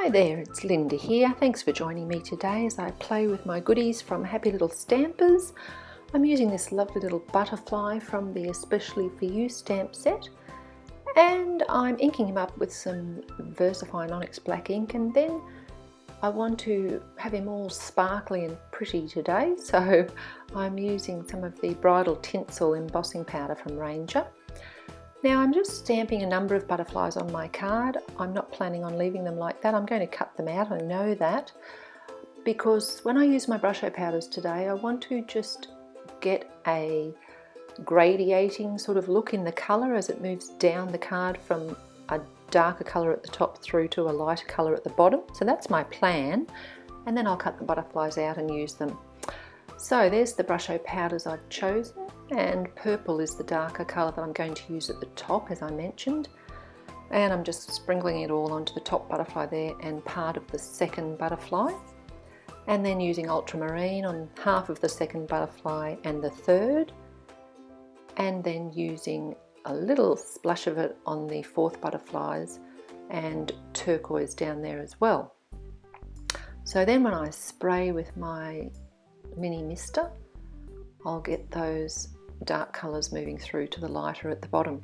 Hi there, it's Linda here. Thanks for joining me today as I play with my goodies from Happy Little Stampers. I'm using this lovely little butterfly from the Especially For You stamp set, and I'm inking him up with some Versafine Onyx black ink, and then I want to have him all sparkly and pretty today, so I'm using some of the Bridal Tinsel embossing powder from Ranger. Now I'm just stamping a number of butterflies on my card. I'm not planning on leaving them like that. I'm going to cut them out, I know that, because when I use my Brusho powders today, I want to just get a gradiating sort of look in the colour as it moves down the card from a darker colour at the top through to a lighter colour at the bottom. So that's my plan, and then I'll cut the butterflies out and use them. So there's the Brusho powders I've chosen, and purple is the darker colour that I'm going to use at the top, as I mentioned. And I'm just sprinkling it all onto the top butterfly there and part of the second butterfly. And then using ultramarine on half of the second butterfly and the third. And then using a little splash of it on the fourth butterflies and turquoise down there as well. So then when I spray with my mini mister, I'll get those dark colours moving through to the lighter at the bottom.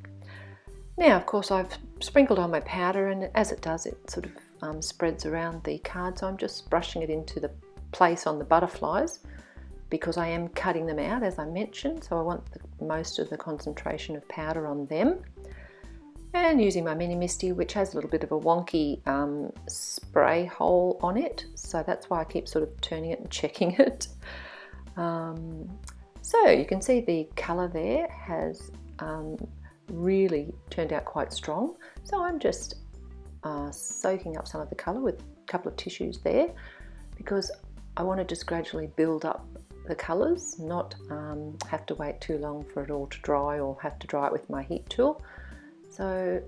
Now of course I've sprinkled on my powder, and as it does, it sort of spreads around the card, so I'm just brushing it into the place on the butterflies because I am cutting them out, as I mentioned, so I want most of the concentration of powder on them. And using my mini misty, which has a little bit of a wonky spray hole on it, so that's why I keep sort of turning it and checking it. So you can see the colour there has really turned out quite strong. So I'm just soaking up some of the colour with a couple of tissues there, because I want to just gradually build up the colours, not have to wait too long for it all to dry or have to dry it with my heat tool. So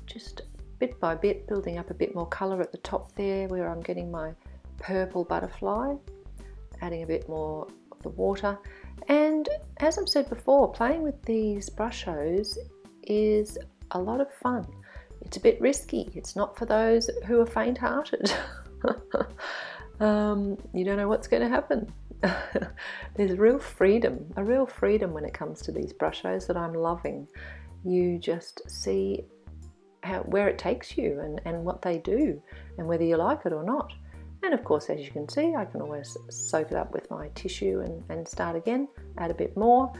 just bit by bit building up a bit more colour at the top there where I'm getting my purple butterfly, adding a bit more of the water. And as I've said before, playing with these Brushos is a lot of fun. It's a bit risky. It's not for those who are faint-hearted. You don't know what's going to happen. There's a real freedom when it comes to these Brushos that I'm loving. You just see where it takes you and what they do and whether you like it or not. And of course, as you can see, I can always soak it up with my tissue and start again, add a bit more.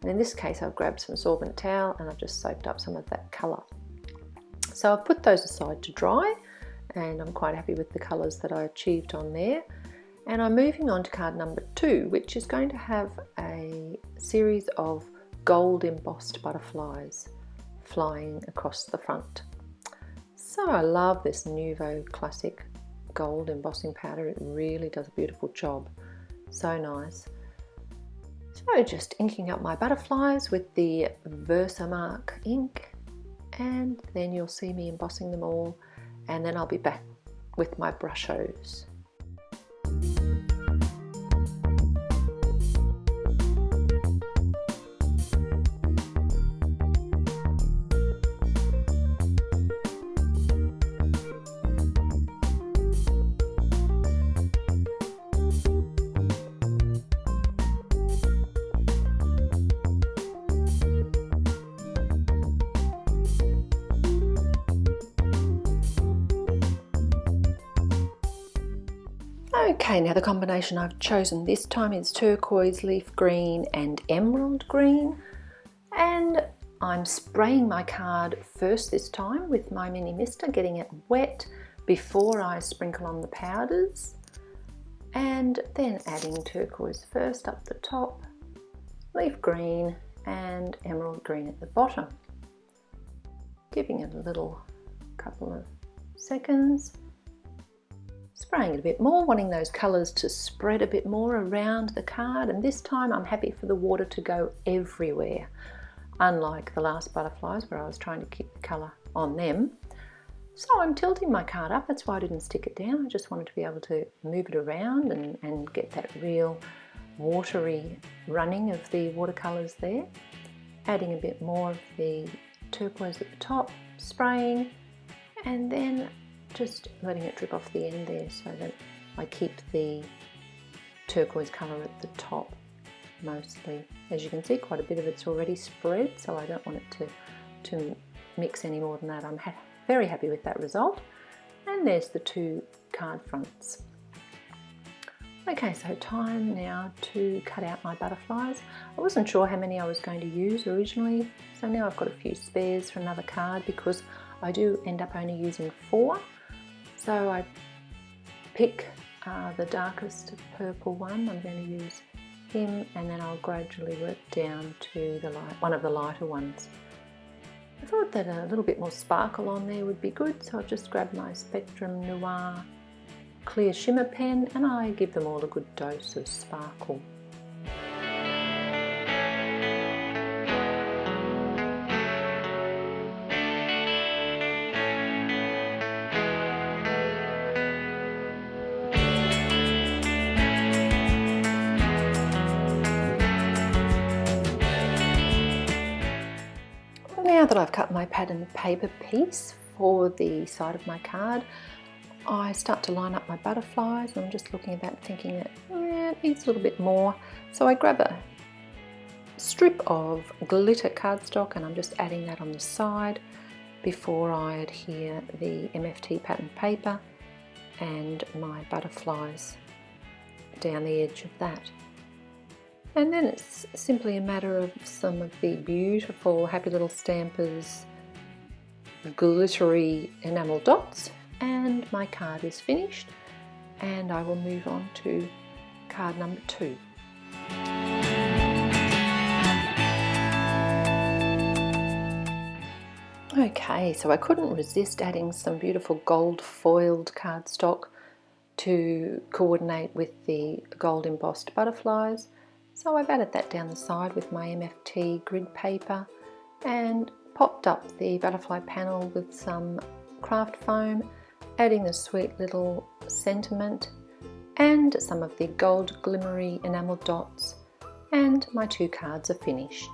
And in this case, I've grabbed some sorbent towel and I've just soaked up some of that colour. So I've put those aside to dry, and I'm quite happy with the colours that I achieved on there. And I'm moving on to card number 2, which is going to have a series of gold embossed butterflies flying across the front. So I love this Nuvo classic gold embossing powder. It really does a beautiful job. So nice. So just inking up my butterflies with the Versamark ink, and then you'll see me embossing them all, and then I'll be back with my Brushos. Okay, now the combination I've chosen this time is turquoise, leaf green and emerald green, and I'm spraying my card first this time with my mini mister, getting it wet before I sprinkle on the powders, and then adding turquoise first up the top, leaf green and emerald green at the bottom, giving it a little couple of seconds. Spraying it a bit more, wanting those colours to spread a bit more around the card, and this time I'm happy for the water to go everywhere, unlike the last butterflies where I was trying to keep the colour on them. So I'm tilting my card up, that's why I didn't stick it down. I just wanted to be able to move it around and get that real watery running of the watercolours there. Adding a bit more of the turquoise at the top, spraying, and then just letting it drip off the end there so that I keep the turquoise colour at the top mostly. As you can see, quite a bit of it's already spread, so I don't want it to mix any more than that. I'm very happy with that result. And there's the two card fronts. Okay, so time now to cut out my butterflies. I wasn't sure how many I was going to use originally, so now I've got a few spares for another card because I do end up only using 4. So I pick the darkest purple one. I'm going to use him, and then I'll gradually work down to the one of the lighter ones. I thought that a little bit more sparkle on there would be good, so I've just grabbed my Spectrum Noir clear shimmer pen and I give them all a good dose of sparkle. Now that I've cut my pattern paper piece for the side of my card, I start to line up my butterflies, and I'm just looking at that thinking that it needs a little bit more. So I grab a strip of glitter cardstock and I'm just adding that on the side before I adhere the MFT pattern paper and my butterflies down the edge of that. And then it's simply a matter of some of the beautiful Happy Little Stampers glittery enamel dots, and my card is finished, and I will move on to card number 2. Okay, so I couldn't resist adding some beautiful gold foiled cardstock to coordinate with the gold embossed butterflies. So I've added that down the side with my MFT grid paper and popped up the butterfly panel with some craft foam, adding the sweet little sentiment and some of the gold glimmery enamel dots, and my 2 cards are finished.